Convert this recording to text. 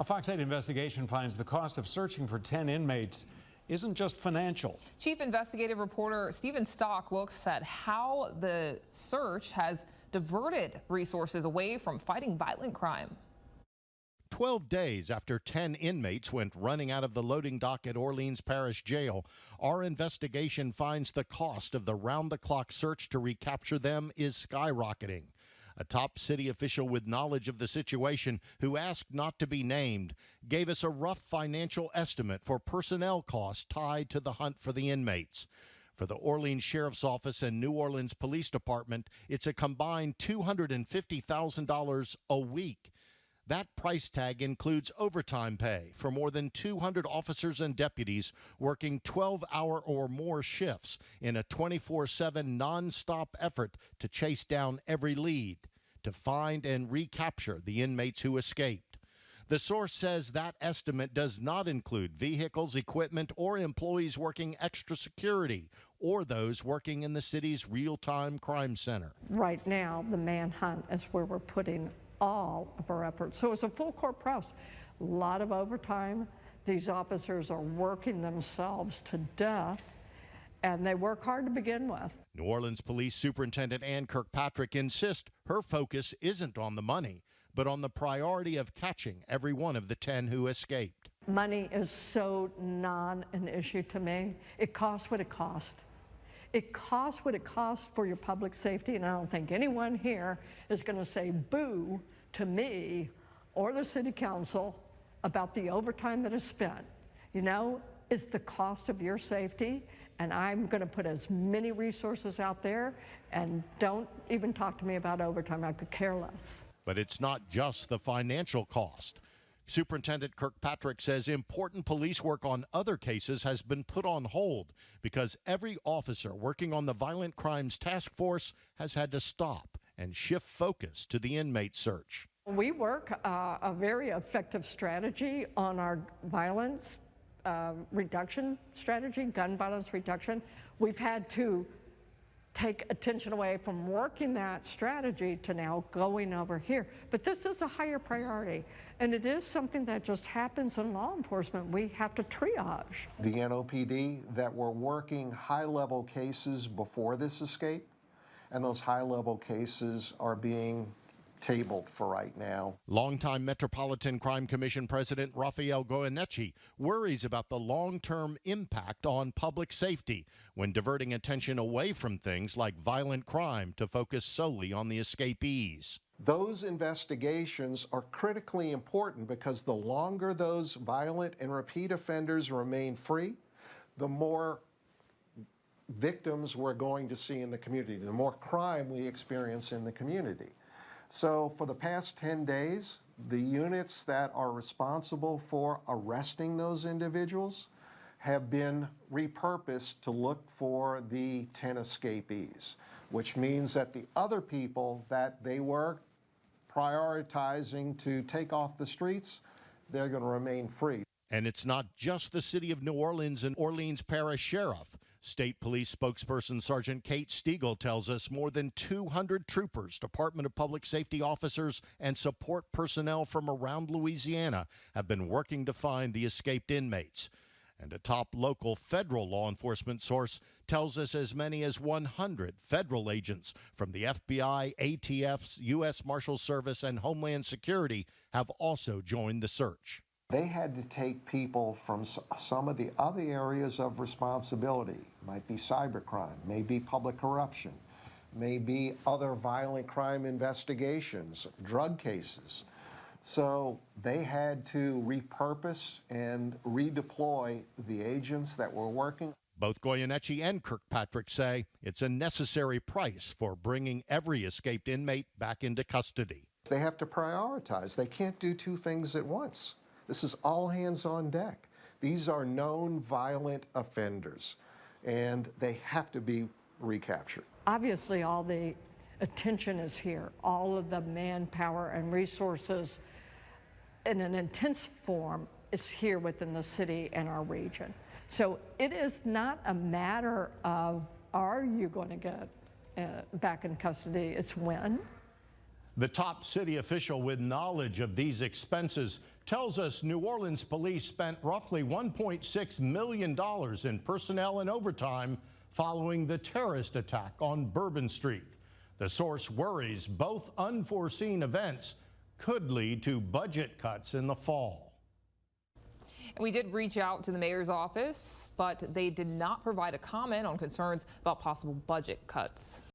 A Fox 8 investigation finds the cost of searching for 10 inmates isn't just financial. Chief investigative reporter Stephen Stock looks at how the search has diverted resources away from fighting violent crime. 12 days after 10 inmates went running out of the loading dock at Orleans Parish Jail, our investigation finds the cost of the round-the-clock search to recapture them is skyrocketing. A top city official with knowledge of the situation, who asked not to be named, gave us a rough financial estimate for personnel costs tied to the hunt for the inmates. For the Orleans Sheriff's Office and New Orleans Police Department, it's a combined $250,000 a week. That price tag includes overtime pay for more than 200 officers and deputies working 12-hour or more shifts in a 24/7 nonstop effort to chase down every lead, to find and recapture the inmates who escaped. The source says that estimate does not include vehicles, equipment, or employees working extra security or those working in the city's real-time crime center. Right now, the manhunt is where we're putting all of our efforts. So it's a full court press, a lot of overtime. These officers are working themselves to death, and they work hard to begin with. New Orleans Police Superintendent Ann Kirkpatrick insists her focus isn't on the money, but on the priority of catching every one of the 10 who escaped. Money is so non an issue to me. It costs what it costs. It costs what it costs for your public safety, and I don't think anyone here is going to say boo to me or the city council about the overtime that is spent. You know, it's the cost of your safety, and I'm going to put as many resources out there, and don't even talk to me about overtime. I could care less. But it's not just the financial cost. Superintendent Kirkpatrick says important police work on other cases has been put on hold because every officer working on the Violent Crimes Task Force has had to stop and shift focus to the inmate search. We work a very effective strategy on our violence reduction strategy, gun violence reduction. We've had to take attention away from working that strategy to now going over here. But this is a higher priority, and it is something that just happens in law enforcement. We have to triage. The NOPD that were working high-level cases before this escape, and those high-level cases are being tabled for right now. Longtime Metropolitan Crime Commission President Rafael Goyeneche worries about the long-term impact on public safety when diverting attention away from things like violent crime to focus solely on the escapees. Those investigations are critically important because the longer those violent and repeat offenders remain free, the more victims we're going to see in the community, the more crime we experience in the community. So for the past 10 days, the units that are responsible for arresting those individuals have been repurposed to look for the 10 escapees, which means that the other people that they were prioritizing to take off the streets, they're going to remain free. And it's not just the city of New Orleans and Orleans Parish Sheriff. State Police spokesperson Sergeant Kate Stiegel tells us more than 200 troopers, Department of Public Safety officers, and support personnel from around Louisiana have been working to find the escaped inmates. And a top local federal law enforcement source tells us as many as 100 federal agents from the FBI, ATF, U.S. Marshals Service, and Homeland Security have also joined the search. They had to take people from some of the other areas of responsibility. Might be cybercrime, maybe public corruption, maybe other violent crime investigations, drug cases. So they had to repurpose and redeploy the agents that were working. Both Goyeneche and Kirkpatrick say it's a necessary price for bringing every escaped inmate back into custody. They have to prioritize. They can't do two things at once. This is all hands on deck. These are known violent offenders, and they have to be recaptured. Obviously, all the attention is here. All of the manpower and resources in an intense form is here within the city and our region. So it is not a matter of, are you going to get back in custody? It's when. The top city official with knowledge of these expenses tells us New Orleans police spent roughly $1.6 million in personnel and overtime following the terrorist attack on Bourbon Street. The source worries both unforeseen events could lead to budget cuts in the fall. We did reach out to the mayor's office, but they did not provide a comment on concerns about possible budget cuts.